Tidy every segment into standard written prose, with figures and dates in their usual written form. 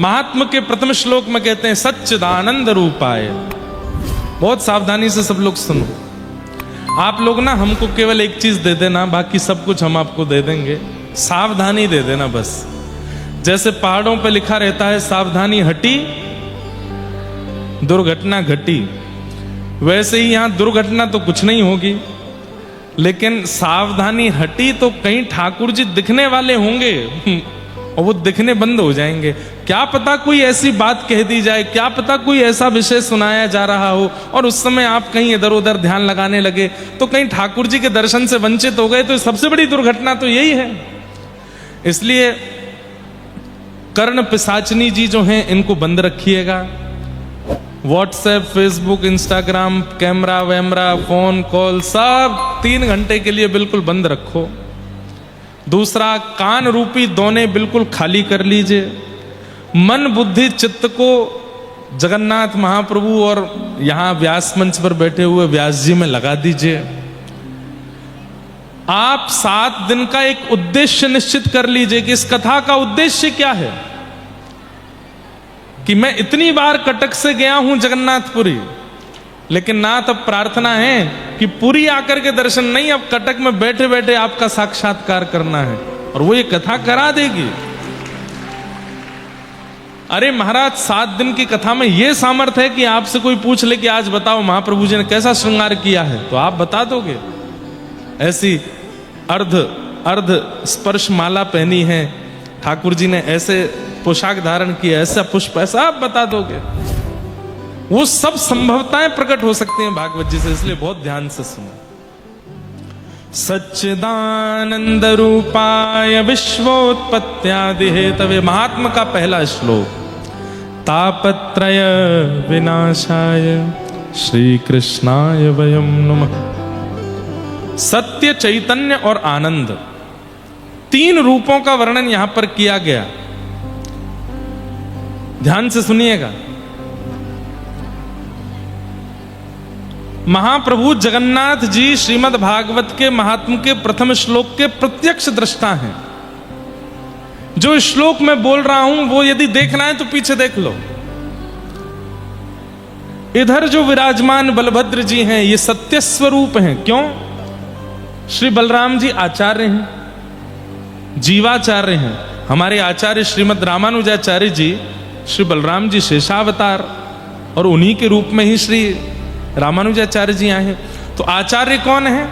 महात्मा के प्रथम श्लोक में कहते हैं सच्चिदानंद रूपाय। बहुत सावधानी से सब लोग सुनो। आप लोग ना हमको केवल एक चीज दे देना, बाकी सब कुछ हम आपको दे देंगे। सावधानी दे देना बस। जैसे पहाड़ों पे लिखा रहता है सावधानी हटी दुर्घटना घटी, वैसे ही यहां दुर्घटना तो कुछ नहीं होगी, लेकिन सावधानी हटी तो कहीं ठाकुर जी दिखने वाले होंगे और वो दिखने बंद हो जाएंगे। क्या पता कोई ऐसी बात कह दी जाए, क्या पता कोई ऐसा विषय सुनाया जा रहा हो और उस समय आप कहीं इधर उधर ध्यान लगाने लगे तो कहीं ठाकुर जी के दर्शन से वंचित हो गए, तो सबसे बड़ी दुर्घटना तो यही है। इसलिए कर्ण पिशाचनी जी जो हैं इनको बंद रखिएगा। व्हाट्सएप, फेसबुक, इंस्टाग्राम, कैमरा वैमरा, फोन कॉल सब 3 घंटे के लिए बिल्कुल बंद रखो। दूसरा, कान रूपी दोने बिल्कुल खाली कर लीजिए। मन बुद्धि चित्त को जगन्नाथ महाप्रभु और यहां व्यास मंच पर बैठे हुए व्यास जी में लगा दीजिए। आप 7 दिन का एक उद्देश्य निश्चित कर लीजिए कि इस कथा का उद्देश्य क्या है। कि मैं इतनी बार कटक से गया हूं जगन्नाथपुरी, लेकिन ना तब प्रार्थना है कि पुरी आकर के दर्शन नहीं, अब कटक में बैठे बैठे आपका साक्षात्कार करना है, और वो ये कथा करा देगी। अरे महाराज, 7 दिन की कथा में ये सामर्थ्य है कि आपसे कोई पूछ ले कि आज बताओ महाप्रभु जी ने कैसा श्रृंगार किया है, तो आप बता दोगे। ऐसी अर्ध स्पर्श माला पहनी है ठाकुर जी ने, ऐसे पोशाक धारण किया, ऐसा पुष्प, ऐसा आप बता दोगे। वो सब संभवताएं प्रकट हो सकती हैं भागवत जी से, इसलिए बहुत ध्यान से सुनो। सच्चिदानंद रूपाय विश्वोत्पत्त्यादि हेतवे, महात्मा का पहला श्लोक। तापत्रय विनाशाय श्री कृष्णाय वयम नमः। सत्य, चैतन्य और आनंद, 3 रूपों का वर्णन यहां पर किया गया। ध्यान से सुनिएगा। महाप्रभु जगन्नाथ जी श्रीमद् भागवत के महात्म के प्रथम श्लोक के प्रत्यक्ष दृष्टा हैं। जो श्लोक मैं बोल रहा हूं वो यदि देखना है तो पीछे देख लो। इधर जो विराजमान बलभद्र जी हैं ये सत्य स्वरूप हैं। क्यों? श्री बलराम जी आचार्य हैं, जीवाचार्य हैं। हमारे आचार्य श्रीमद् रामानुजाचार्य जी श्री बलराम जी शेषावतार, और उन्हीं के रूप में ही श्री रामानुजाचार्य जी आए हैं। तो आचार्य कौन है?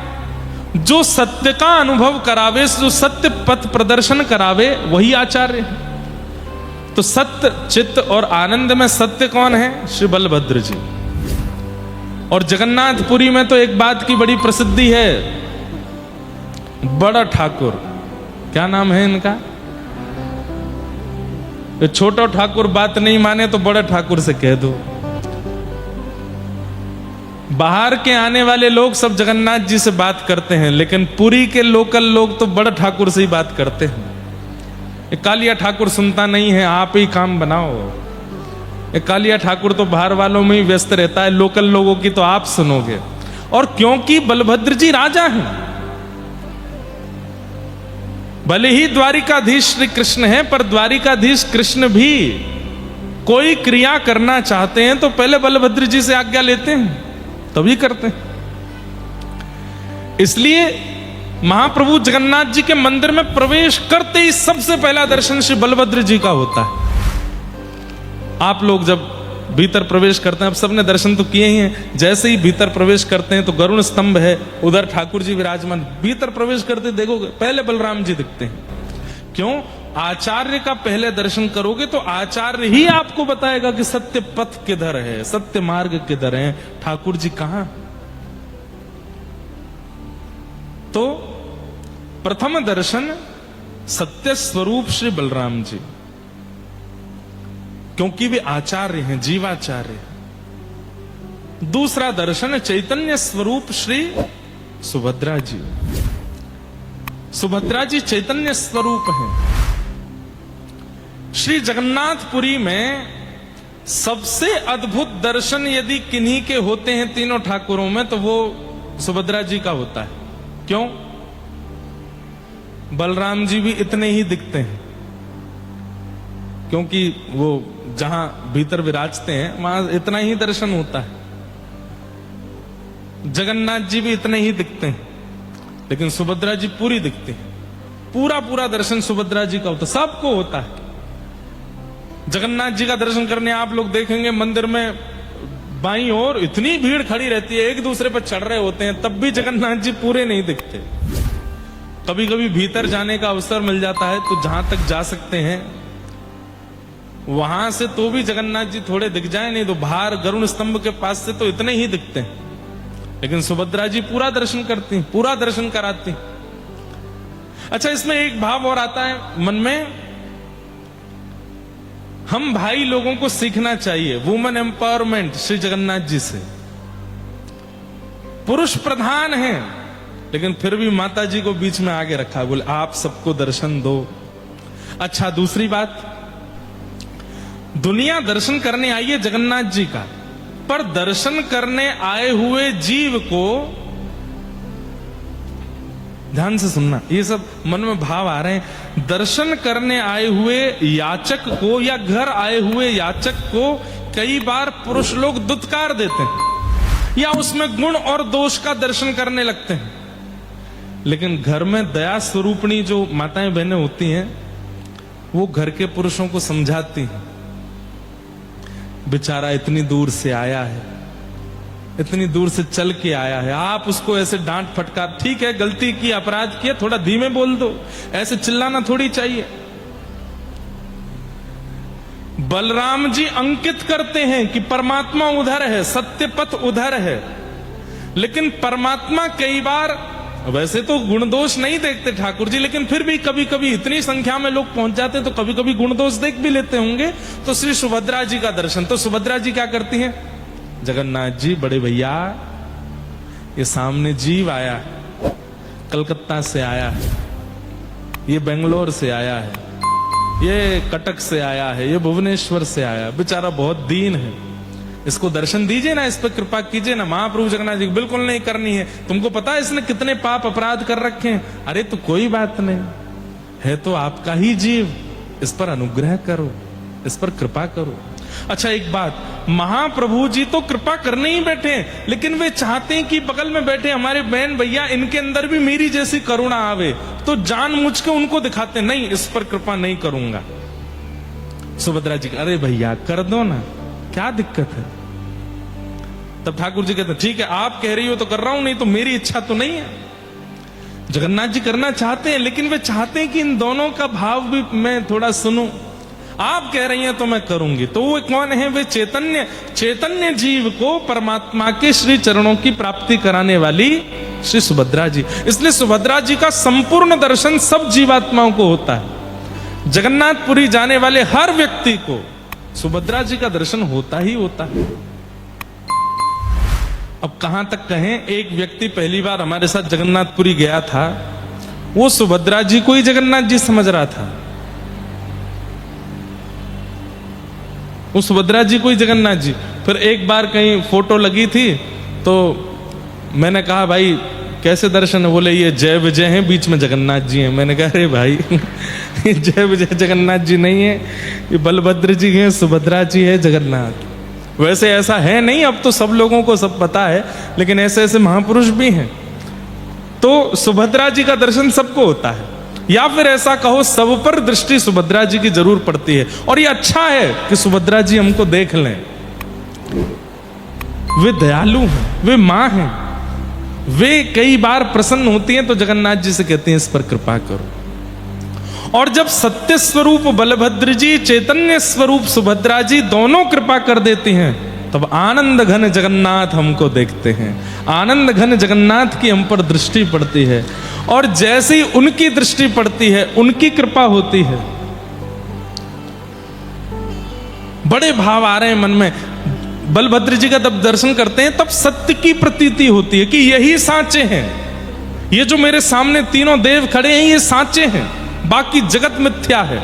जो सत्य का अनुभव करावे, जो सत्य पथ प्रदर्शन करावे, वही आचार्य है। तो सत्य, चित्त और आनंद में सत्य कौन है? श्री बलभद्र जी। और जगन्नाथपुरी में तो एक बात की बड़ी प्रसिद्धि है, बड़ा ठाकुर, क्या नाम है इनका? छोटा ठाकुर बात नहीं माने तो बड़ा ठाकुर से कह दो। बाहर के आने वाले लोग सब जगन्नाथ जी से बात करते हैं, लेकिन पुरी के लोकल लोग तो बड़ा ठाकुर से ही बात करते हैं। कालिया ठाकुर सुनता नहीं है, आप ही काम बनाओ। कालिया ठाकुर तो बाहर वालों में ही व्यस्त रहता है, लोकल लोगों की तो आप सुनोगे। और क्योंकि बलभद्र जी राजा हैं, भले ही द्वारिकाधीश श्री कृष्ण है, पर द्वारिकाधीश कृष्ण भी कोई क्रिया करना चाहते हैं तो पहले बलभद्र जी से आज्ञा लेते हैं, तभी करते हैं। इसलिए महाप्रभु जगन्नाथ जी के मंदिर में प्रवेश करते ही सबसे पहला दर्शन श्री बलभद्र जी का होता है। आप लोग जब भीतर प्रवेश करते हैं, अब सबने दर्शन तो किए ही हैं, जैसे ही भीतर प्रवेश करते हैं तो गरुण स्तंभ है, उधर ठाकुर जी विराजमान। भीतर प्रवेश करते देखोगे पहले बलराम जी दिखते हैं। क्यों? आचार्य का पहले दर्शन करोगे तो आचार्य ही आपको बताएगा कि सत्य पथ किधर है, सत्य मार्ग किधर है, ठाकुर जी कहां। तो प्रथम दर्शन सत्य स्वरूप श्री बलराम जी, क्योंकि वे आचार्य हैं, जीवाचार्य। दूसरा दर्शन चैतन्य स्वरूप श्री सुभद्रा जी। सुभद्रा जी चैतन्य स्वरूप हैं। श्री जगन्नाथपुरी में सबसे अद्भुत दर्शन यदि किन्हीं के होते हैं तीनों ठाकुरों में, तो वो सुभद्रा जी का होता है। क्यों? बलराम जी भी इतने ही दिखते हैं, क्योंकि वो जहां भीतर विराजते हैं वहां इतना ही दर्शन होता है। जगन्नाथ जी भी इतने ही दिखते हैं, लेकिन सुभद्रा जी पूरी दिखती है। पूरा पूरा दर्शन सुभद्रा जी का होता है, सबको होता है। जगन्नाथ जी का दर्शन करने आप लोग देखेंगे मंदिर में बाईं ओर इतनी भीड़ खड़ी रहती है, एक दूसरे पर चढ़ रहे होते हैं, तब भी जगन्नाथ जी पूरे नहीं दिखते। कभी कभी भीतर जाने का अवसर मिल जाता है तो जहां तक जा सकते हैं वहां से तो भी जगन्नाथ जी थोड़े दिख जाए, नहीं तो बाहर गरुड़ स्तंभ के पास से तो इतने ही दिखते हैं। लेकिन सुभद्रा जी पूरा दर्शन करती हैं, पूरा दर्शन कराती। अच्छा, इसमें एक भाव और आता है मन में, हम भाई लोगों को सीखना चाहिए वुमेन एम्पावरमेंट श्री जगन्नाथ जी से। पुरुष प्रधान हैं, लेकिन फिर भी माता जी को बीच में आगे रखा, बोले आप सबको दर्शन दो। अच्छा, दूसरी बात, दुनिया दर्शन करने आई है जगन्नाथ जी का, पर दर्शन करने आए हुए जीव को, ध्यान से सुनना, ये सब मन में भाव आ रहे हैं, दर्शन करने आए हुए याचक को या घर आए हुए याचक को कई बार पुरुष लोग दुत्कार देते हैं या उसमें गुण और दोष का दर्शन करने लगते हैं। लेकिन घर में दया स्वरूपणी जो माताएं बहनें होती हैं वो घर के पुरुषों को समझाती हैं, बेचारा इतनी दूर से आया है, इतनी दूर से चल के आया है, आप उसको ऐसे डांट फटकार, ठीक है गलती की, अपराध किया, थोड़ा धीमे बोल दो, ऐसे चिल्लाना थोड़ी चाहिए। बलराम जी अंकित करते हैं कि परमात्मा उधर है, सत्य पथ उधर है, लेकिन परमात्मा कई बार, वैसे तो गुण दोष नहीं देखते ठाकुर जी, लेकिन फिर भी कभी कभी इतनी संख्या में लोग पहुंच जाते हैं तो कभी कभी गुण दोष देख भी लेते होंगे। तो श्री सुभद्रा जी का दर्शन, तो सुभद्रा जी क्या करती हैं, जगन्नाथ जी बड़े भैया, ये सामने जीव आया है, कलकत्ता से आया है, ये बेंगलोर से आया है, ये कटक से आया है, ये भुवनेश्वर से आया है, बेचारा बहुत दीन है, इसको दर्शन दीजिए ना, इस पर कृपा कीजिए ना। महाप्रभु जगन्नाथ जी बिल्कुल नहीं करनी है, तुमको पता है इसने कितने पाप अपराध कर रखे हैं। अरे तो कोई बात नहीं है, तो आपका ही जीव, इस पर अनुग्रह करो, इस पर कृपा करो। अच्छा, एक बात, महाप्रभु जी तो कृपा करने ही बैठे हैं, लेकिन वे चाहते हैं कि बगल में बैठे हमारे बहन भैया, इनके अंदर भी मेरी जैसी करुणा आवे, तो जानबूझ के उनको दिखाते, नहीं इस पर कृपा नहीं करूंगा। सुभद्रा जी, अरे भैया कर दो ना, क्या दिक्कत है। तब ठाकुर जी कहते, ठीक है आप कह रही हो तो कर रहा हूं, नहीं तो मेरी इच्छा तो नहीं है। जगन्नाथ जी करना चाहते हैं, लेकिन वे चाहते हैं कि इन दोनों का भाव भी मैं थोड़ा सुनूं। आप कह रही हैं तो मैं करूंगी। तो वो कौन है, वे चैतन्य, चैतन्य जीव को परमात्मा के श्री चरणों की प्राप्ति कराने वाली श्री सुभद्रा जी। इसलिए सुभद्रा जी का संपूर्ण दर्शन सब जीवात्माओं को होता है। जगन्नाथपुरी जाने वाले हर व्यक्ति को सुभद्रा जी का दर्शन होता ही होता है। अब कहां तक कहें, एक व्यक्ति पहली बार हमारे साथ जगन्नाथपुरी गया था, वो सुभद्रा जी को ही जगन्नाथ जी समझ रहा था, वो सुभद्रा जी को ही जगन्नाथ जी। फिर एक बार कहीं फोटो लगी थी तो मैंने कहा भाई कैसे दर्शन है, बोले ये जय विजय हैं, बीच में जगन्नाथ जी हैं। मैंने कहा अरे भाई जय विजय जगन्नाथ जी नहीं है, ये बलभद्र जी हैं, सुभद्रा जी है, जगन्नाथ। वैसे ऐसा है नहीं, अब तो सब लोगों को सब पता है, लेकिन ऐसे ऐसे महापुरुष भी हैं। तो सुभद्रा जी का दर्शन सबको होता है, या फिर ऐसा कहो सब पर दृष्टि सुभद्रा जी की जरूर पड़ती है। और ये अच्छा है कि सुभद्रा जी हमको देख लें, वे दयालु हैं, वे मां हैं, वे कई बार प्रसन्न होती हैं तो जगन्नाथ जी से कहती हैं इस पर कृपा करो। और जब सत्य स्वरूप बलभद्र जी, चैतन्य स्वरूप सुभद्रा जी दोनों कृपा कर देती हैं, तब आनंद घन जगन्नाथ हमको देखते हैं, आनंद घन जगन्नाथ की हम पर दृष्टि पड़ती है। और जैसे ही उनकी दृष्टि पड़ती है, उनकी कृपा होती है। बड़े भाव आ रहे हैं मन में। बलभद्र जी का जब दर्शन करते हैं तब सत्य की प्रतीति होती है कि यही साचे हैं, ये जो मेरे सामने तीनों देव खड़े हैं ये साचे हैं, बाकी जगत मिथ्या है।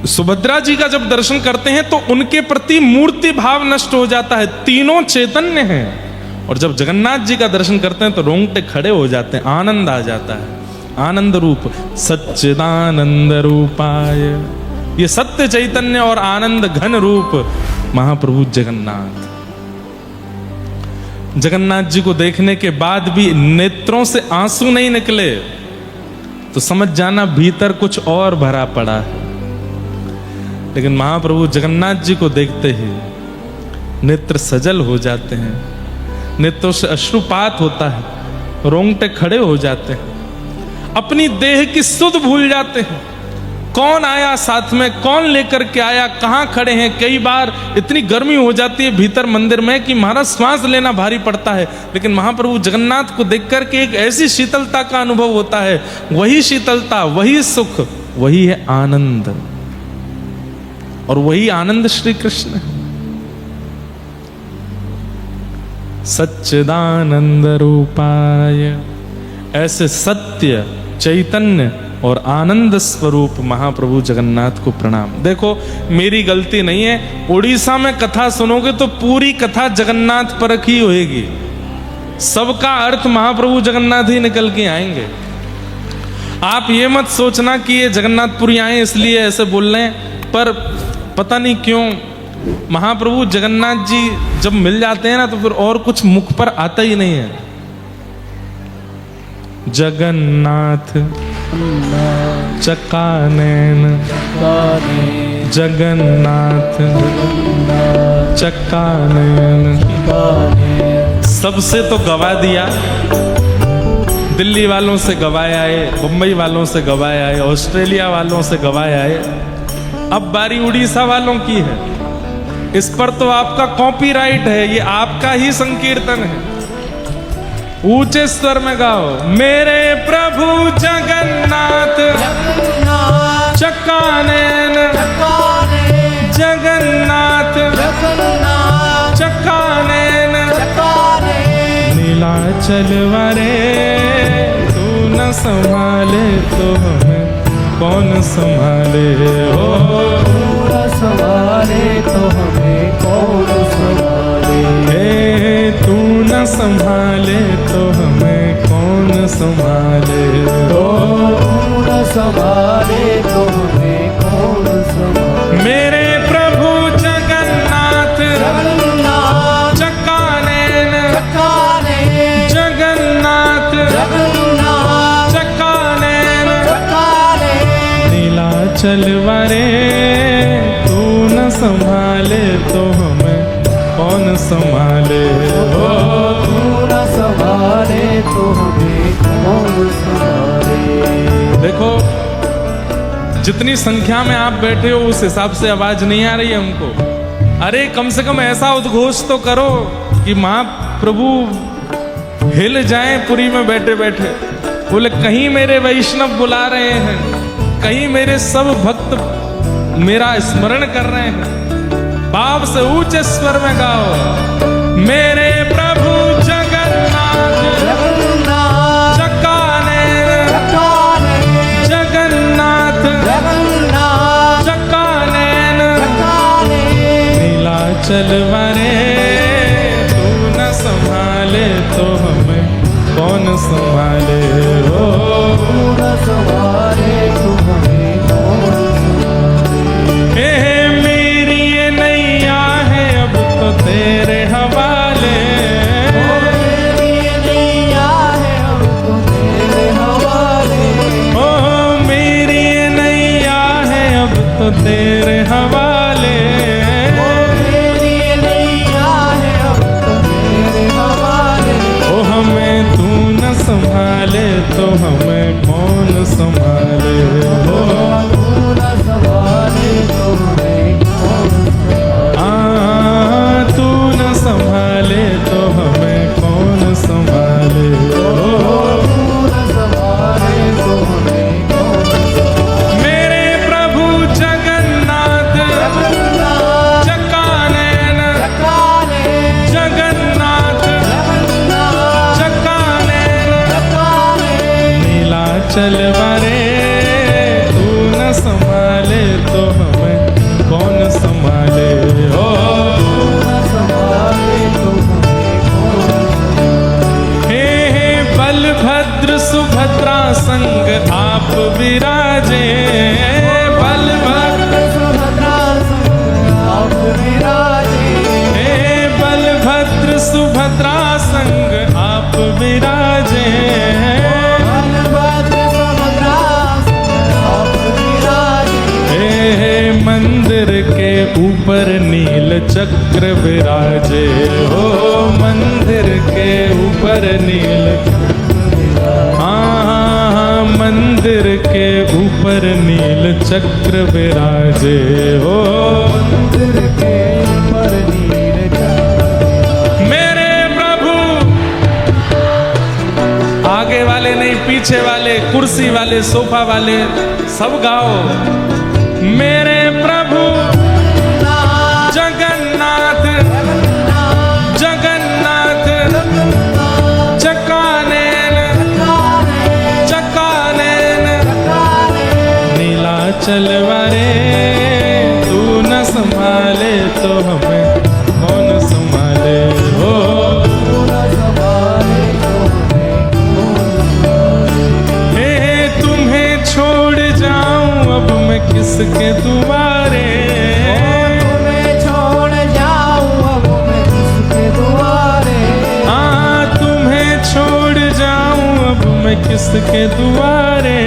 सुभद्रा जी का जब दर्शन करते हैं तो उनके प्रति मूर्ति भाव नष्ट हो जाता है, तीनों चैतन्य हैं। और जब जगन्नाथ जी का दर्शन करते हैं तो रोंगटे खड़े हो जाते हैं, आनंद आ जाता है। आनंद रूप सच्चिदानंद रूपाय ये सत्य चैतन्य और आनंद घन रूप महाप्रभु जगन्नाथ। जगन्नाथ जी को देखने के बाद भी नेत्रों से आंसू नहीं निकले तो समझ जाना भीतर कुछ और भरा पड़ा है। लेकिन महाप्रभु जगन्नाथ जी को देखते ही नेत्र सजल हो जाते हैं, नेत्रों से अश्रुपात होता है, रोंगटे खड़े हो जाते हैं, अपनी देह की सुध भूल जाते हैं। कौन आया साथ में, कौन लेकर के आया, कहां खड़े हैं। कई बार इतनी गर्मी हो जाती है भीतर मंदिर में कि महाराज श्वास लेना भारी पड़ता है, लेकिन महाप्रभु जगन्नाथ को देखकर के एक ऐसी शीतलता का अनुभव होता है। वही शीतलता, वही सुख, वही है आनंद, और वही आनंद श्री कृष्ण है। सच्चिदानंद रूपाय, ऐसे सत्य चैतन्य और आनंद स्वरूप महाप्रभु जगन्नाथ को प्रणाम। देखो मेरी गलती नहीं है, उड़ीसा में कथा सुनोगे तो पूरी कथा जगन्नाथ पर ही होएगी, सबका अर्थ महाप्रभु जगन्नाथ ही निकल के आएंगे। आप ये मत सोचना कि ये जगन्नाथपुरी आए इसलिए ऐसे बोल रहे हैं, पर पता नहीं क्यों महाप्रभु जगन्नाथ जी जब मिल जाते हैं ना तो फिर और कुछ मुख पर आता ही नहीं है। जगन्नाथ चक्कानैन, जगन्नाथ चक्कानैन। सबसे तो गवा दिया, दिल्ली वालों से गवाए आए, मुंबई वालों से गवाए आए, ऑस्ट्रेलिया वालों से गवाए आए, अब बारी उड़ीसा वालों की है। इस पर तो आपका कॉपीराइट है, ये आपका ही संकीर्तन है। ऊंचे स्वर में गाओ, मेरे प्रभु जगन्नाथ चक्कानैन, जगन्नाथ चक्कानैन, नीलाचल वारे तू न संभाले तो हमें कौन संभाले हो, संभाले तो हमें कौन संभाले, तू न संभाले तो हमें कौन संभाले हो, तू न संभाले तो हमें कौन संभाले। मेरे प्रभु जगन्नाथ चक्कानैन, जगन्नाथ चक्कानैन, नीलाचल वारे तू न संभाले तो हमें कौन संभाले हो, तू न संभाले तो हमें कौन संभाले। देखो जितनी संख्या में आप बैठे हो उस हिसाब से आवाज नहीं आ रही है हमको। अरे कम से कम ऐसा उद्घोष तो करो कि महाप्रभु हिल जाएं पुरी में बैठे बैठे। बोले कहीं मेरे वैष्णव बुला रहे हैं, कहीं मेरे सब भक्त मेरा स्मरण कर रहे हैं। भाव से ऊंचे स्वर में गाओ, मेरे प्रभु जगन्नाथ चक्कानैन, जगन्नाथ चक्कानैन, नीलाचल वारे तू न संभाले तो हमें कौन संभाले हो, तू न संभाले तो हमें कौन संभाले। मेरी ये नैया है अब तो तेरे हवाले, मेरी नैया है अब तो तेरे हवाले, ओ मेरी ये नैया है अब तो तेरे हवाले, मेरी नैया है अब तो तेरे हवाले। ओ हमें तू न संभाले तो हमें कौन संभाले हो, तू न संभाले तो हमें कौन संभाले। तू न संभाले तो हमें कौन संभाले हो, तू न संभाले तो हमें कौन संभाले। मेरे प्रभु जगन्नाथ चक्कानैन, जगन्नाथ चक्कानैन, नीलाचल वारे तू न मंदिर के ऊपर नील चक्र विराजे हो, मंदिर के ऊपर नील, हाँ मंदिर के ऊपर नील चक्र विराजे हो, मंदिर के ऊपर नील चक्र। मेरे प्रभु, आगे वाले नहीं पीछे वाले, कुर्सी वाले सोफा वाले सब गाओ। मेरे प्रभु जगन्नाथ, जगन्नाथ चकानैन, चकानैन नीलाचल वारे, तू न संभाले तो हमें कौन संभाले हो। हे तुम्हें छोड़ जाऊं अब मैं किसके दुआरे, तुम्हें छोड़ जाऊं अब मैं किसके दुआरे, हाँ तुम्हें छोड़ जाऊं अब मैं किसके दुआरे,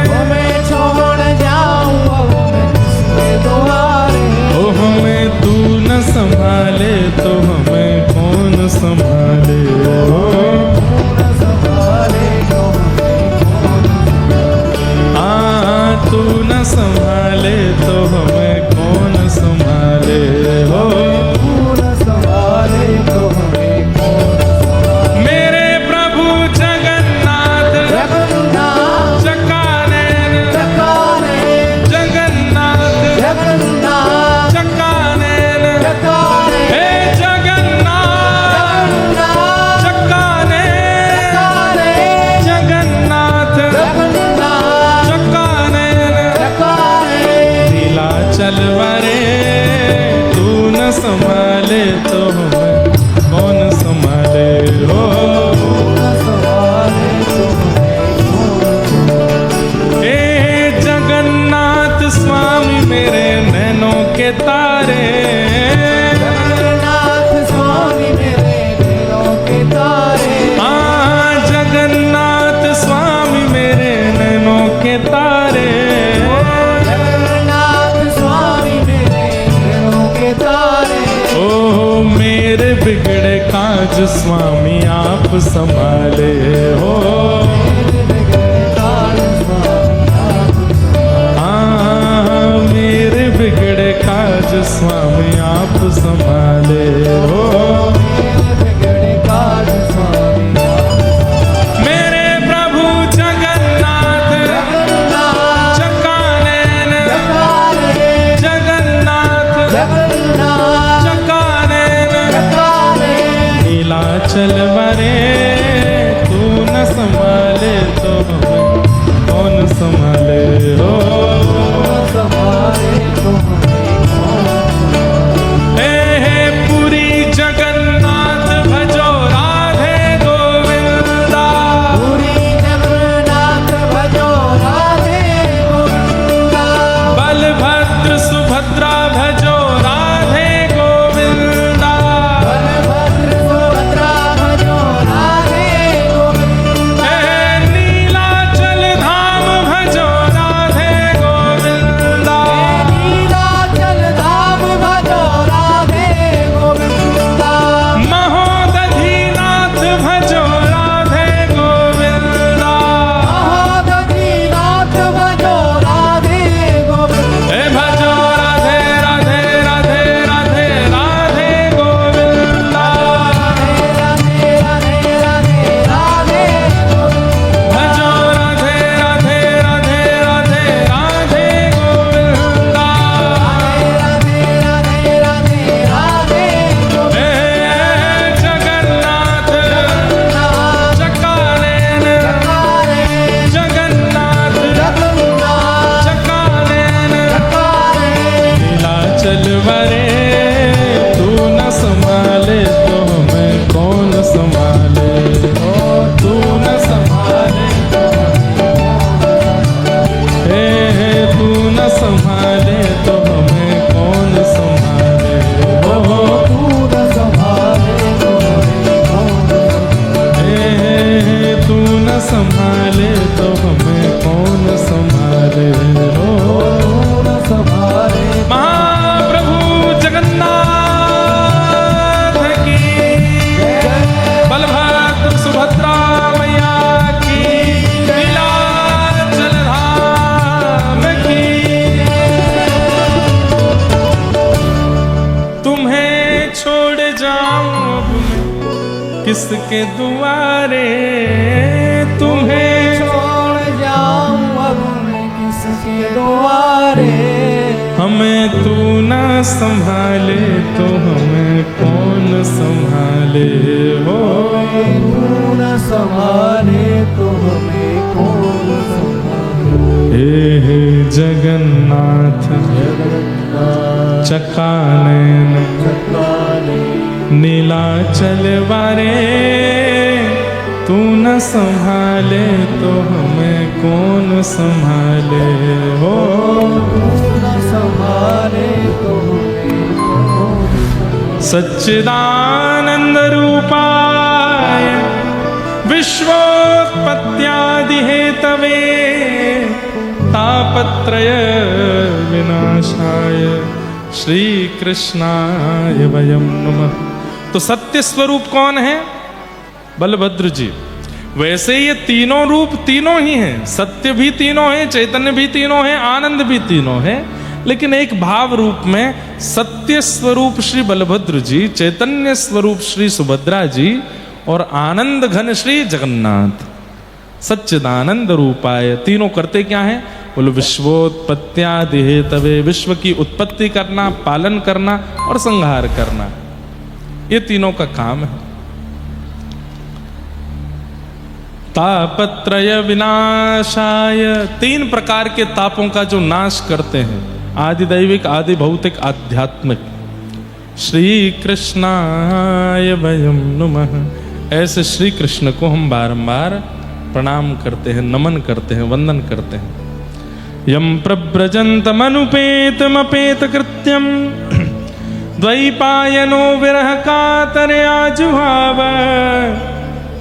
तुम्हें छोड़ जाऊं अब मैं किसके दुआरे। ओ हमें तू न संभाले तो हमें कौन संभाले हो। हाँ तू न संभाले तो हमें कौन संभाले हो। मेरे प्रभु जगन्नाथ, चकानैन, जगन्नाथ, चकानैन, हे जगन्नाथ, चकानैन, जगन्नाथ, चकानैन नीलाचल वारे, तू न संभाले तो हमें कौन संभाले हो। हे जगन्नाथ स्वामी मेरे नैनों के तारे, जगन्नाथ स्वामी मेरे दिलों के तारे, हाँ जगन्नाथ स्वामी मेरे नैनों के तारे, जगन्नाथ स्वामी मेरे दिलों के तारे। ओ मेरे बिगड़े काज स्वामी आप संभाले हो। हाँ मेरे बिगड़े काज स्वामी आप संभाले हो। मेरे प्रभु जगन्नाथ, चकानैन, जगन्नाथ, चकानैन नीलाचल वारे, तू न संभाले तो हमें कौन संभाले हो। हे पुरी जगन्नाथ भजो राधे गोविंदा, पूरी जगन्नाथ भजो राधे गोविंदा, बलभद्र सुभद्रा भजो राधे गोविंदा, बलभद्र सुभद्रा भजो राधे गोविंदा, हे नीलाचल धाम भजो राधे गोविंदा, नीलाचल धाम भजो राधे गोविंदा, महोदधीनाथ भजो राधे गोविंदा, महोदधीनाथ भजो राधे गोविंदा, हे भजो राधे राधे राधे राधे राधे गोविंदा, राधे राधे राधे राधे गोविंदा, भजो राधे राधे राधे राधे राधे गोविंदा, राधे राधे राधे राधे गोविंदा, हे जगन्नाथ, चकानैन, जगन्नाथ, चकानैन नीलाचल वारे, तू न संभाले तो हमें कौन संभाले हो। तू न संभाले हे तू न संभाले तो हमें कौन संभाले हो। हे तू न संभाले तो हमें कौन संभाले हो। किसके दुआरे तुम्हें छोड़ जाऊं अब मैं किसके दुआरे। हमें तू ना संभाले तो हमें कौन संभाले हो। तू न संभाले तो हमें कौन संभाले। हे जगन्नाथ जगन्नाथ चकानयन चकाने नीलाचल वारे तू न संभाले तो हमें कौन संभाले हो। तू न संभाले तो हमें कौन संभाले। सच्चिदानंद रूपाय विश्वोत्पत्त्यादि हेतवे तापत्रय विनाशाय श्री कृष्णाय वयं नमः। तो सत्य स्वरूप कौन है? बलभद्र जी। वैसे ये तीनों रूप तीनों ही हैं, सत्य भी तीनों है, चैतन्य भी तीनों है, आनंद भी तीनों है, लेकिन एक भाव रूप में सत्य स्वरूप श्री बलभद्र जी, चैतन्य स्वरूप श्री सुभद्रा जी और आनंद घन श्री जगन्नाथ। सच्चिदानंद रूपाय तीनों करते क्या है? बोलो विश्वोत्पत्त्यादि हेतवे, विश्व की उत्पत्ति करना, पालन करना और संहार करना, ये तीनों का काम है। तापत्रय विनाशाय, तीन प्रकार के तापों का जो नाश करते हैं, आदि दैविक, आदि भौतिक, आध्यात्मिक। श्री कृष्णाय वयं नमः। ऐसे श्री कृष्ण को हम बारंबार प्रणाम करते हैं, नमन करते हैं, वंदन करते हैं। यम प्रव्रजन्तमनुपेतमपेत कृत्यम द्वैपायनो विरह कातरयाजुहाव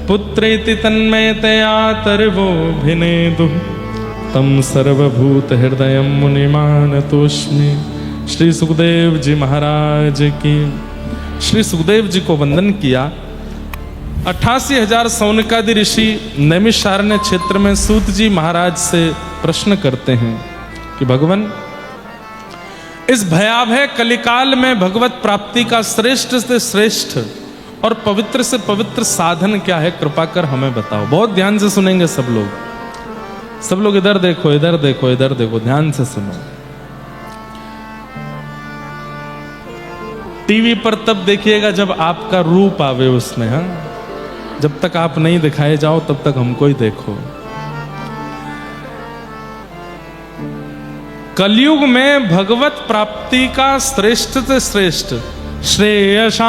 पुत्रेति तन्मयतया तर्वोऽभिनेदु तम सर्वभूत हृदय मुनिमानतोऽस्मि। श्री सुखदेव जी महाराज की। श्री सुखदेव जी को वंदन किया। 88,000 सौनकादि ऋषि नैमिषारण्य क्षेत्र में सूत जी महाराज से प्रश्न करते हैं कि भगवान, इस भयावह कलिकाल में भगवत प्राप्ति का श्रेष्ठ से श्रेष्ठ और पवित्र से पवित्र साधन क्या है? कृपा कर हमें बताओ। बहुत ध्यान से सुनेंगे सब लोग। सब लोग इधर देखो, इधर देखो, इधर देखो, ध्यान से सुनो। टीवी पर तब देखिएगा जब आपका रूप आवे उसमें। हाँ, जब तक आप नहीं दिखाए जाओ तब तक हमको ही देखो। कलयुग में भगवत प्राप्ति का श्रेष्ठ से श्रेष्ठ श्रेयसाम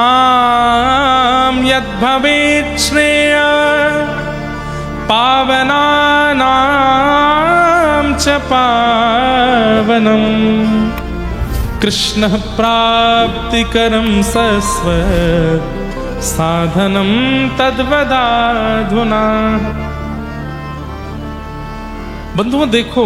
यद भवेत् श्रेय पावनानां च पावनम कृष्ण प्राप्तिकरं सस्वत् साधनम तद्वदाधुना। बंधुओं देखो,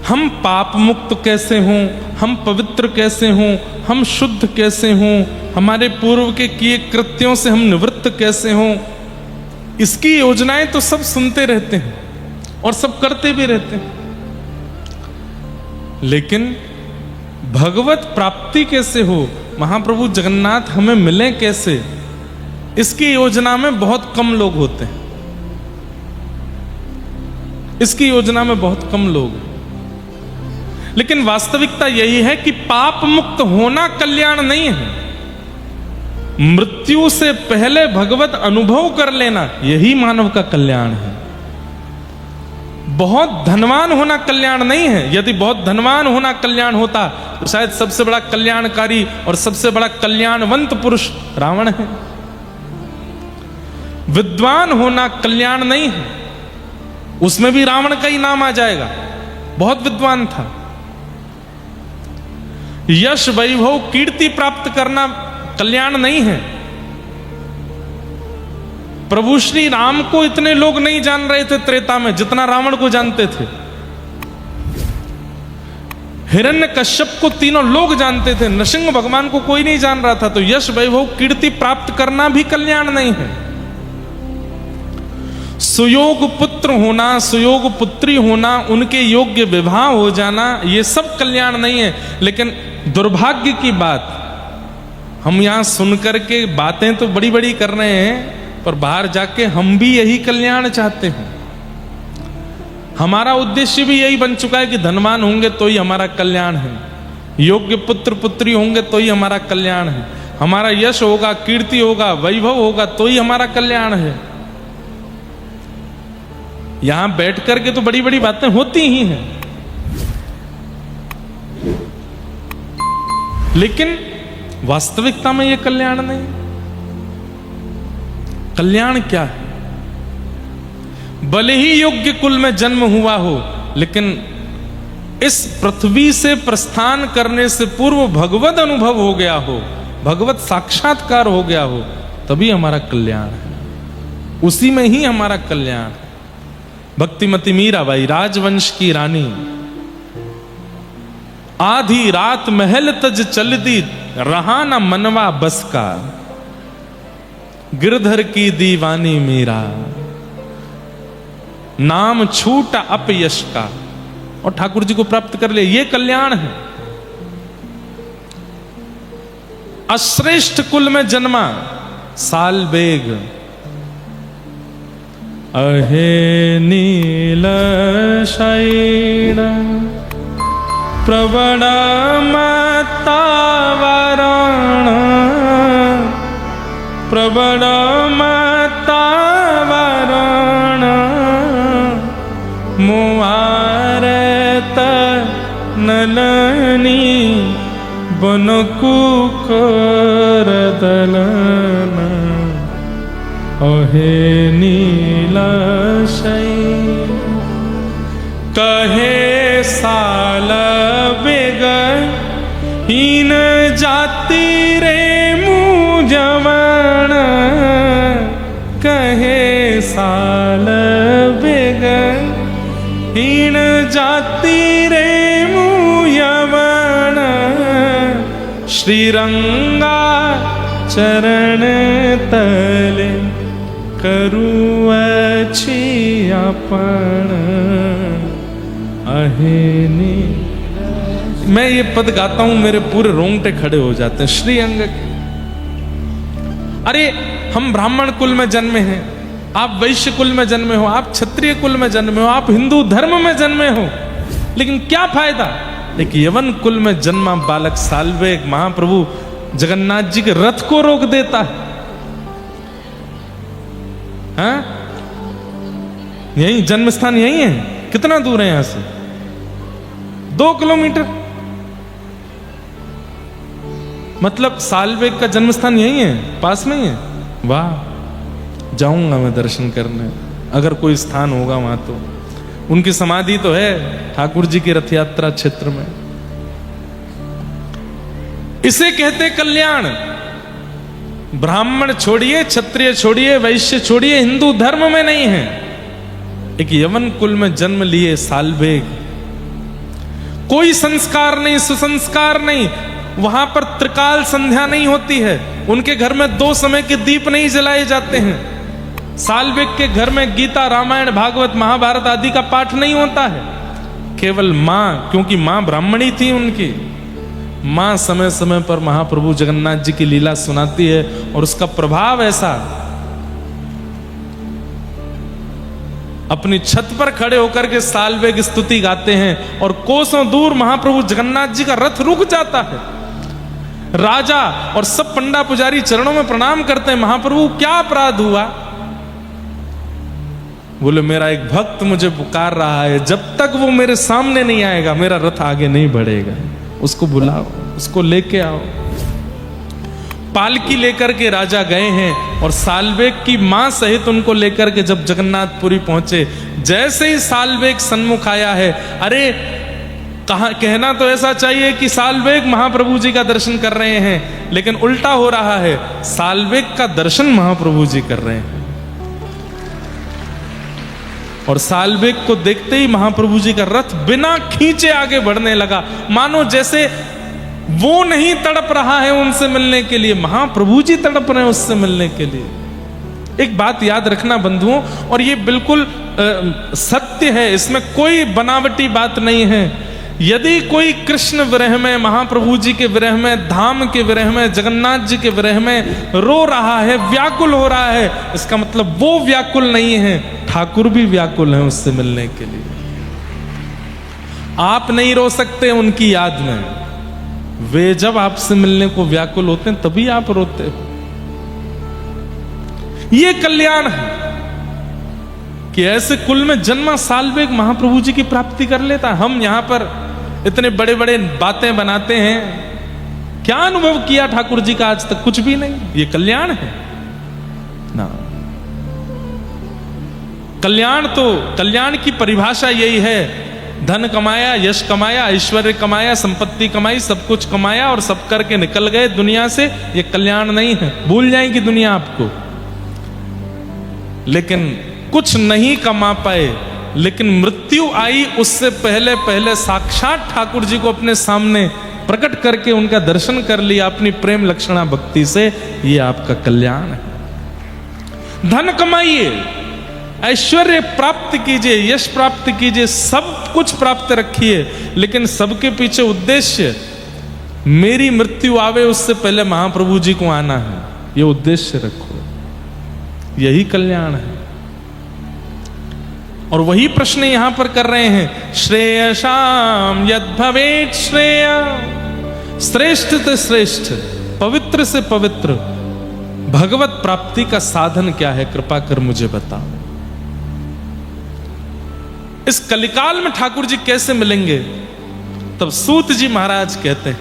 हम पाप मुक्त कैसे हों, हम पवित्र कैसे हों, हम शुद्ध कैसे हों, हमारे पूर्व के किए कृत्यों से हम निवृत्त कैसे हों, इसकी योजनाएं तो सब सुनते रहते हैं और सब करते भी रहते हैं, लेकिन भगवत प्राप्ति कैसे हो, महाप्रभु जगन्नाथ हमें मिले कैसे, इसकी योजना में बहुत कम लोग होते हैं। इसकी योजना में बहुत कम लोग। लेकिन वास्तविकता यही है कि पाप मुक्त होना कल्याण नहीं है। मृत्यु से पहले भगवत अनुभव कर लेना, यही मानव का कल्याण है। बहुत धनवान होना कल्याण नहीं है। यदि बहुत धनवान होना कल्याण होता तो शायद सबसे बड़ा कल्याणकारी और सबसे बड़ा कल्याणवंत पुरुष रावण है। विद्वान होना कल्याण नहीं है, उसमें भी रावण का ही नाम आ जाएगा, बहुत विद्वान था। यश वैभव कीर्ति प्राप्त करना कल्याण नहीं है। प्रभु श्री राम को इतने लोग नहीं जान रहे थे त्रेता में जितना रावण को जानते थे। हिरण्यकश्यप को तीनों लोग जानते थे, नृसिंह भगवान को कोई नहीं जान रहा था। तो यश वैभव कीर्ति प्राप्त करना भी कल्याण नहीं है। सुयोग पुत्र होना, सुयोग पुत्री होना, उनके योग्य विवाह हो जाना, ये सब कल्याण नहीं है। लेकिन दुर्भाग्य की बात, हम यहां सुनकर के बातें तो बड़ी बड़ी कर रहे हैं, पर बाहर जाके हम भी यही कल्याण चाहते हैं। हमारा उद्देश्य भी यही बन चुका है कि धनवान होंगे तो ही हमारा कल्याण है, योग्य पुत्र पुत्री होंगे तो ही हमारा कल्याण है, हमारा यश होगा, कीर्ति होगा, वैभव होगा तो ही हमारा कल्याण है। यहां बैठ करके तो बड़ी बड़ी बातें होती ही हैं, लेकिन वास्तविकता में यह कल्याण नहीं। कल्याण क्या है? भले ही योग्य कुल में जन्म हुआ हो, लेकिन इस पृथ्वी से प्रस्थान करने से पूर्व भगवत अनुभव हो गया हो, भगवत साक्षात्कार हो गया हो, तभी हमारा कल्याण है। उसी में ही हमारा कल्याण है। भक्तिमती मीराबाई, राजवंश की रानी, आधी रात महल तज चलती, रहा न मनवा बस का, गिरधर की दीवानी मीरा, नाम छूटा अपयश का, और ठाकुर जी को प्राप्त कर ले। ये कल्याण है। अश्रेष्ठ कुल में जन्मा साल बेग, अहे नील शैण प्रवण मतावरण, प्रवण मतावरण, मुआरत नलनी बन कुकर दलन, अहे नील शैण, कहे साल बेग हीन जाति रे मुझवन, कहे साल बेग हीन जाति रे मुझवन, श्रीरंगा चरण तले करू अच्छी अपन, अहे नी। मैं ये पद गाता हूं, मेरे पूरे रोंगटे खड़े हो जाते हैं। श्री अंग के, अरे हम ब्राह्मण कुल में जन्मे हैं, आप वैश्य कुल में जन्मे हो, आप क्षत्रिय कुल में जन्मे हो, आप हिंदू धर्म में जन्मे हो, लेकिन क्या फायदा? एक यवन कुल में जन्मा बालक साल्वेग महाप्रभु जगन्नाथ जी के रथ को रोक देता है। हाँ? यही जन्म स्थान यही है। कितना दूर है यहां से? 2 किलोमीटर। मतलब साल्वेग का जन्म स्थान यही है, पास में ही है। वाह, जाऊंगा मैं दर्शन करने, अगर कोई स्थान होगा वहां तो। उनकी समाधि तो है ठाकुर जी की रथ यात्रा क्षेत्र में। इसे कहते कल्याण। ब्राह्मण छोड़िए, क्षत्रिय छोड़िए, वैश्य छोड़िए, हिंदू धर्म में नहीं है। एक यवन कुल में जन्म लिए साल्वेग, कोई संस्कार नहीं, सुसंस्कार नहीं, वहां पर त्रिकाल संध्या नहीं होती है, उनके घर में 2 समय के दीप नहीं जलाए जाते हैं। साल्वेग के घर में गीता, रामायण, भागवत, महाभारत आदि का पाठ नहीं होता है। केवल मां, क्योंकि मां ब्राह्मणी थी उनकी, मां समय समय पर महाप्रभु जगन्नाथ जी की लीला सुनाती है, और उसका प्रभाव ऐसा, अपनी छत पर खड़े होकर के साल्वेग स्तुति गाते हैं, और कोसों दूर महाप्रभु जगन्नाथ जी का रथ रुक जाता है। राजा और सब पंडा पुजारी चरणों में प्रणाम करते हैं, महाप्रभु क्या अपराध हुआ? बोले मेरा एक भक्त मुझे पुकार रहा है, जब तक वो मेरे सामने नहीं आएगा मेरा रथ आगे नहीं बढ़ेगा। उसको बुलाओ, उसको लेके आओ। पालकी लेकर के राजा गए हैं, और साल्वेग की मां सहित उनको लेकर के जब जगन्नाथपुरी पहुंचे, जैसे ही साल्वेग सन्मुख आया है, अरे कहा, कहना तो ऐसा चाहिए कि साल्वेग महाप्रभु जी का दर्शन कर रहे हैं, लेकिन उल्टा हो रहा है, साल्वेग का दर्शन महाप्रभु जी कर रहे हैं। और साल्वेग को देखते ही महाप्रभु जी का रथ बिना खींचे आगे बढ़ने लगा, मानो जैसे वो नहीं तड़प रहा है उनसे मिलने के लिए, महाप्रभु जी तड़प रहे हैं उससे मिलने के लिए। एक बात याद रखना बंधुओं, और ये बिल्कुल सत्य है, इसमें कोई बनावटी बात नहीं है। यदि कोई कृष्ण विरह में, महाप्रभु जी के विरह में, धाम के विरह में, जगन्नाथ जी के विरह में रो रहा है, व्याकुल हो रहा है, इसका मतलब वो व्याकुल नहीं है, ठाकुर भी व्याकुल है उससे मिलने के लिए। आप नहीं रो सकते उनकी याद में, वे जब आपसे मिलने को व्याकुल होते हैं तभी आप रोते हो। ये कल्याण है कि ऐसे कुल में जन्मा साल में एक महाप्रभु जी की प्राप्ति कर लेता। हम यहां पर इतने बड़े बड़े बातें बनाते हैं, क्या अनुभव किया ठाकुर जी का आज तक? कुछ भी नहीं। ये कल्याण है ना। कल्याण तो, कल्याण की परिभाषा यही है, धन कमाया, यश कमाया, ऐश्वर्य कमाया, संपत्ति कमाई, सब कुछ कमाया और सब करके निकल गए दुनिया से, ये कल्याण नहीं है। भूल जाएगी दुनिया आपको। लेकिन कुछ नहीं कमा पाए, लेकिन मृत्यु आई उससे पहले पहले साक्षात ठाकुर जी को अपने सामने प्रकट करके उनका दर्शन कर लिया अपनी प्रेम लक्षणा भक्ति से, ये आपका कल्याण है। धन कमाइए, ऐश्वर्य प्राप्त कीजिए, यश प्राप्त कीजिए, सब कुछ प्राप्त रखिए, लेकिन सबके पीछे उद्देश्य मेरी मृत्यु आवे उससे पहले महाप्रभु जी को आना है, ये उद्देश्य रखो। यही कल्याण है। और वही प्रश्न यहां पर कर रहे हैं, श्रेयसाम यद भवेत श्रेय, श्रेष्ठ से श्रेष्ठ, पवित्र से पवित्र भगवत प्राप्ति का साधन क्या है, कृपा कर मुझे बताओ। इस कलिकाल में ठाकुर जी कैसे मिलेंगे? तब सूत जी महाराज कहते हैं,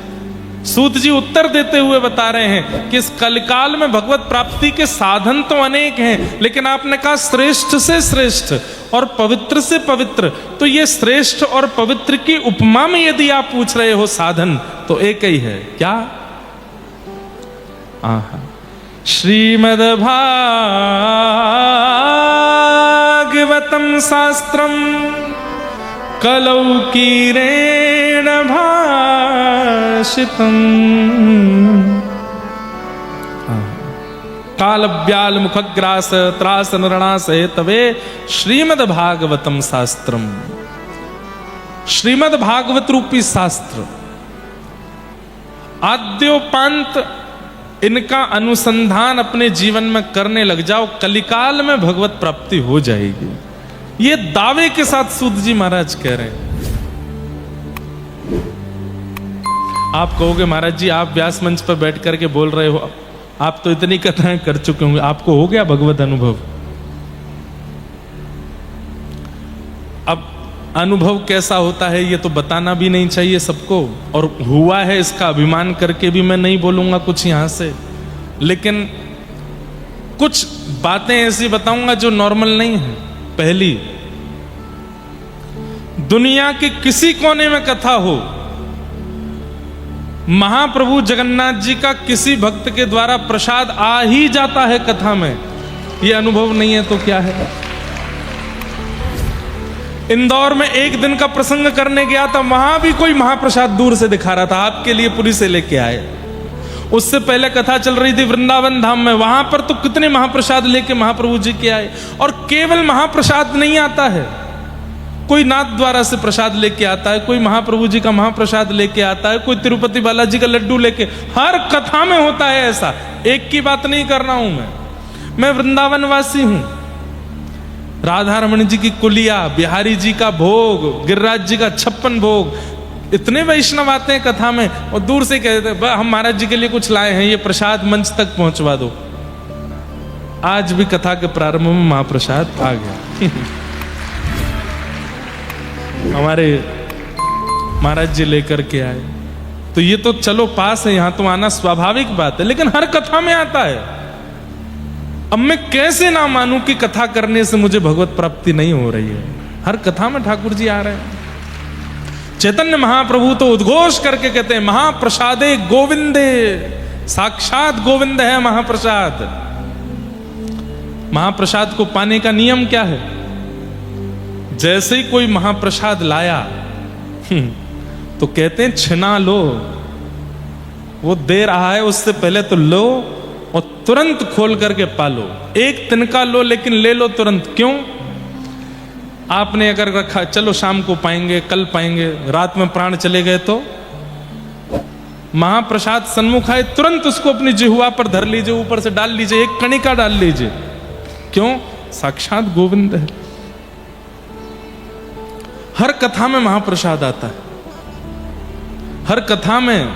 सूत जी उत्तर देते हुए बता रहे हैं कि इस कलिकाल में भगवत प्राप्ति के साधन तो अनेक हैं, लेकिन आपने कहा श्रेष्ठ से श्रेष्ठ और पवित्र से पवित्र, तो ये श्रेष्ठ और पवित्र की उपमा में यदि आप पूछ रहे हो साधन, तो एक ही है, क्या? श्रीमद् भागवतम शास्त्रम कलौ कीरेण भाषितम कालव्याल मुखग्रास त्रास नृणास तवे श्रीमद् भागवतम शास्त्रम। श्रीमद् भागवत रूपी शास्त्र, आद्योपांत इनका अनुसंधान अपने जीवन में करने लग जाओ, कलिकाल में भगवत प्राप्ति हो जाएगी। ये दावे के साथ सूत जी महाराज कह रहे हैं। आप कहोगे महाराज जी आप व्यास मंच पर बैठ करके बोल रहे हो, आप तो इतनी कथाएं कर चुके होंगे, आपको हो गया भगवत अनुभव? अब अनुभव कैसा होता है ये तो बताना भी नहीं चाहिए सबको, और हुआ है इसका अभिमान करके भी मैं नहीं बोलूंगा कुछ यहां से, लेकिन कुछ बातें ऐसी बताऊंगा जो नॉर्मल नहीं है। पहली, दुनिया के किसी कोने में कथा हो, महाप्रभु जगन्नाथ जी का किसी भक्त के द्वारा प्रसाद आ ही जाता है कथा में, ये अनुभव नहीं है तो क्या है? इंदौर में एक दिन का प्रसंग करने गया था, वहां भी कोई महाप्रसाद दूर से दिखा रहा था, आपके लिए पुरी से लेके आए। उससे पहले कथा चल रही थी वृंदावन धाम में, वहां पर तो कितने महाप्रसाद लेके महाप्रभु जी के आए। और केवल महाप्रसाद नहीं आता है, कोई नाथ द्वारा से प्रसाद लेके आता है, कोई महाप्रभु जी का महाप्रसाद लेके आता है, कोई तिरुपति बालाजी का लड्डू लेके, हर कथा में होता है ऐसा। एक की बात नहीं कर रहा हूं मैं वृंदावन वासी हूं। राधा रमण जी की कुलिया, बिहारी जी का भोग, गिरिराज जी का 56 भोग, इतने वैष्णव आते हैं कथा में और दूर से कहते हैं हम महाराज जी के लिए कुछ लाए हैं, ये प्रसाद मंच तक पहुंचवा दो। आज भी कथा के प्रारंभ में महाप्रसाद आ गया। हमारे महाराज जी लेकर के आए, तो ये तो चलो पास है, यहां तो आना स्वाभाविक बात है, लेकिन हर कथा में आता है। अब मैं कैसे ना मानूं कि कथा करने से मुझे भगवत प्राप्ति नहीं हो रही है? हर कथा में ठाकुर जी आ रहे हैं। चैतन्य महाप्रभु तो उद्घोष करके कहते हैं महाप्रसादे गोविंदे, साक्षात गोविंद है महाप्रसाद। महाप्रसाद को पाने का नियम क्या है? जैसे ही कोई महाप्रसाद लाया तो कहते हैं छिना लो, वो दे रहा है उससे पहले तो लो और तुरंत खोल करके पालो। एक तिनका लो लेकिन ले लो तुरंत। क्यों? आपने अगर रखा चलो शाम को पाएंगे, कल पाएंगे, रात में प्राण चले गए तो महाप्रसाद सन्मुख आए, तुरंत उसको अपनी जिह्वा पर धर लीजिए, ऊपर से डाल लीजिए, एक कणिका डाल लीजिए। क्यों? साक्षात गोविंद है। हर कथा में महाप्रसाद आता है, हर कथा में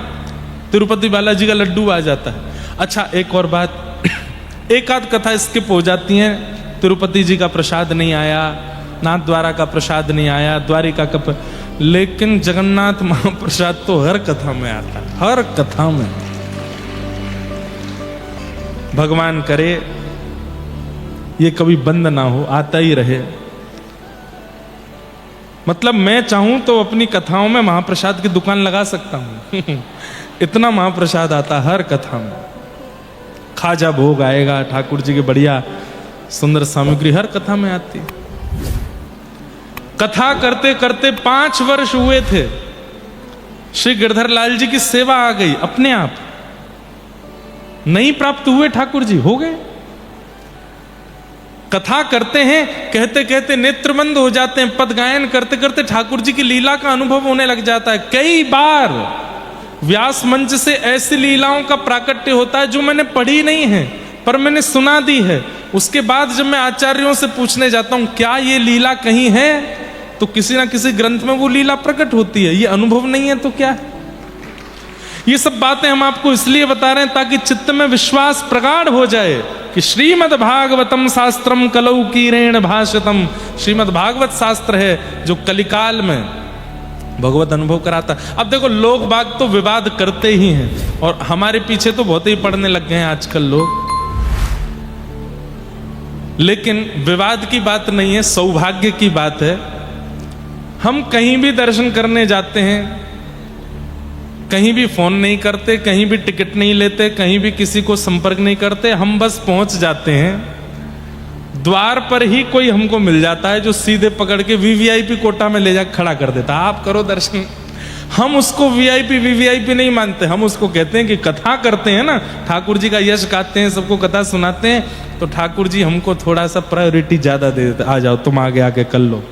तिरुपति बालाजी का लड्डू आ जाता है। अच्छा एक और बात, एक आध कथा स्किप हो जाती है, तिरुपति जी का प्रसाद नहीं आया, नाथ द्वारा का प्रसाद नहीं आया, द्वारिका का, लेकिन जगन्नाथ महाप्रसाद तो हर कथा में आता है, हर कथा में। भगवान करे ये कभी बंद ना हो, आता ही रहे। मतलब मैं चाहूं तो अपनी कथाओं में महाप्रसाद की दुकान लगा सकता हूं इतना महाप्रसाद आता हर कथा में। खाजा भोग आएगा, ठाकुर जी की बढ़िया सुंदर सामग्री हर कथा में आती है। कथा करते करते 5 वर्ष हुए थे, श्री गिरधर लाल जी की सेवा आ गई अपने आप, नहीं प्राप्त हुए ठाकुर जी, हो गए। कथा करते हैं, कहते कहते नेत्र बंद हो जाते हैं, पद गायन करते करते ठाकुर जी की लीला का अनुभव होने लग जाता है। कई बार व्यास मंच से ऐसी लीलाओं का प्राकट्य होता है जो मैंने पढ़ी नहीं है पर मैंने सुना दी है। उसके बाद जब मैं आचार्यों से पूछने जाता हूं क्या ये लीला कहीं है, तो किसी ना किसी ग्रंथ में वो लीला प्रकट होती है। ये अनुभव नहीं है तो क्या है? ये सब बातें हम आपको इसलिए बता रहे हैं ताकि चित्त में विश्वास प्रगाढ़ हो जाए कि श्रीमद् भागवतम शास्त्रम कलौ कीरेण भाषितम, श्रीमद् भागवत शास्त्र है जो कलिकाल में भगवत अनुभव कराता। अब देखो लोग बाग तो विवाद करते ही हैं और हमारे पीछे तो बहुत ही पढ़ने लग गए हैं आजकल लोग, लेकिन विवाद की बात नहीं है, सौभाग्य की बात है। हम कहीं भी दर्शन करने जाते हैं, कहीं भी फोन नहीं करते, कहीं भी टिकट नहीं लेते, कहीं भी किसी को संपर्क नहीं करते, हम बस पहुंच जाते हैं। द्वार पर ही कोई हमको मिल जाता है जो सीधे पकड़ के वीवीआईपी कोटा में ले जाकर खड़ा कर देता है, आप करो दर्शन। हम उसको वीआईपी वीवीआईपी नहीं मानते, हम उसको कहते हैं कि कथा करते हैं ना, ठाकुर जी का यश गाते हैं, सबको कथा सुनाते हैं, तो ठाकुर जी हमको थोड़ा सा प्रायोरिटी ज्यादा दे देते, आ जाओ तुम आगे आके कर लो।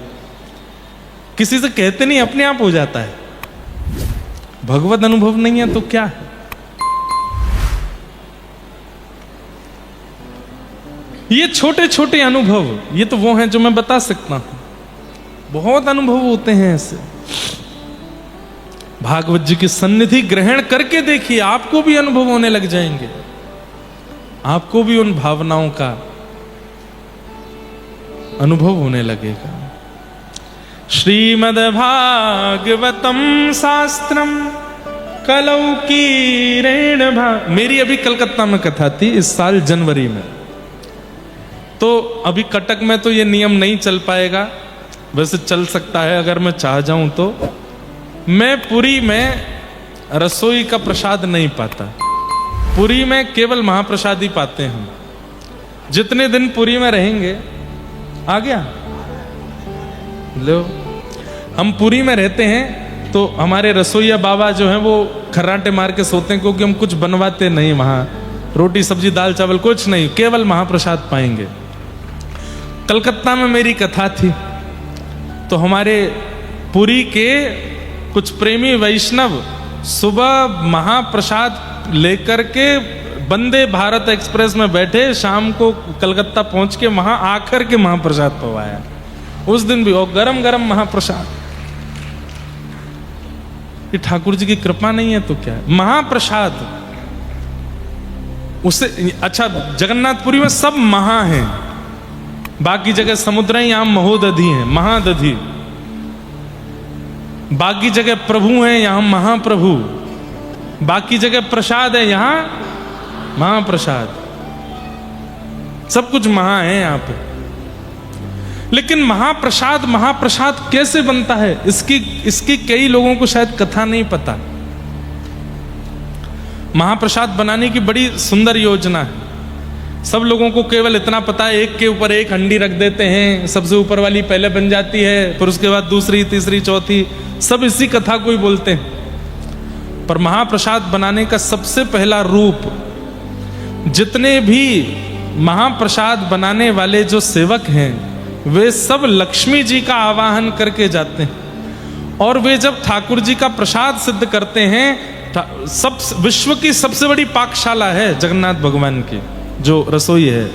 किसी से कहते नहीं, अपने आप हो जाता है। भगवत अनुभव नहीं है तो क्या है? ये छोटे छोटे अनुभव, ये तो वो हैं जो मैं बता सकता हूं, बहुत अनुभव होते हैं ऐसे। भागवत जी की सन्निधि ग्रहण करके देखिए, आपको भी अनुभव होने लग जाएंगे, आपको भी उन भावनाओं का अनुभव होने लगेगा। श्रीमद् भागवतम शास्त्रम कलौ कीरेण मेरी अभी कलकत्ता में कथा थी इस साल जनवरी में, तो अभी कटक में तो ये नियम नहीं चल पाएगा, वैसे चल सकता है अगर मैं चाह जाऊं तो। मैं पुरी में रसोई का प्रसाद नहीं पाता, पुरी में केवल महाप्रसाद ही पाते हैं हम। जितने दिन पुरी में रहेंगे, आ गया लो, हम पुरी में रहते हैं तो हमारे रसोईया बाबा जो हैं वो खर्राटे मार के सोते हैं, क्योंकि हम कुछ बनवाते नहीं वहां, रोटी सब्जी दाल चावल कुछ नहीं, केवल महाप्रसाद पाएंगे। कलकत्ता में मेरी कथा थी तो हमारे पुरी के कुछ प्रेमी वैष्णव सुबह महाप्रसाद लेकर के वंदे भारत एक्सप्रेस में बैठे, शाम को कलकत्ता पहुंच के वहां आकर के महाप्रसाद पवाया। उस दिन भी और गरम गरम महाप्रसाद। ये ठाकुर जी की कृपा नहीं है तो क्या है? महाप्रसाद उससे अच्छा, जगन्नाथपुरी में सब महा हैं, बाकी जगह समुद्र हैं, यहां महोदधि हैं, महादधि। बाकी जगह प्रभु हैं, यहां महाप्रभु। बाकी जगह प्रसाद है, यहां महाप्रसाद। सब कुछ महा है यहां पे। लेकिन महाप्रसाद महाप्रसाद कैसे बनता है, इसकी कई लोगों को शायद कथा नहीं पता। महाप्रसाद बनाने की बड़ी सुंदर योजना है। सब लोगों को केवल इतना पता है, एक के ऊपर एक हंडी रख देते हैं, सबसे ऊपर वाली पहले बन जाती है, फिर उसके बाद दूसरी तीसरी चौथी, सब इसी कथा को ही बोलते हैं। पर महाप्रसाद बनाने का सबसे पहला रूप, जितने भी महाप्रसाद बनाने वाले जो सेवक हैं वे सब लक्ष्मी जी का आवाहन करके जाते हैं। और वे जब ठाकुर जी का प्रसाद सिद्ध करते हैं, सब विश्व की सबसे बड़ी पाकशाला है जगन्नाथ भगवान की जो रसोई है,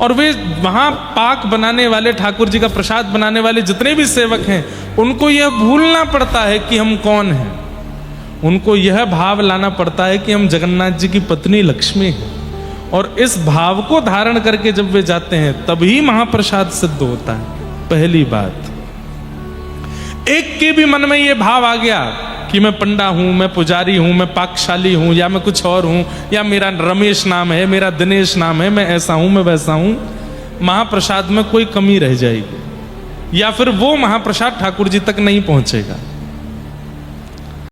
और वे वहां पाक बनाने वाले, ठाकुर जी का प्रसाद बनाने वाले जितने भी सेवक हैं, उनको यह भूलना पड़ता है कि हम कौन हैं। उनको यह भाव लाना पड़ता है कि हम जगन्नाथ जी की पत्नी लक्ष्मी हैं, और इस भाव को धारण करके जब वे जाते हैं तभी महाप्रसाद सिद्ध होता है। पहली बात, एक के भी मन में यह भाव आ गया कि मैं पंडा हूं, मैं पुजारी हूं, मैं पाकशाली हूं, या मैं कुछ और हूं, या मेरा रमेश नाम है, मेरा दिनेश नाम है, मैं ऐसा हूं, मैं वैसा हूं, महाप्रसाद में कोई कमी रह जाएगी, या फिर वो महाप्रसाद ठाकुर जी तक नहीं पहुंचेगा।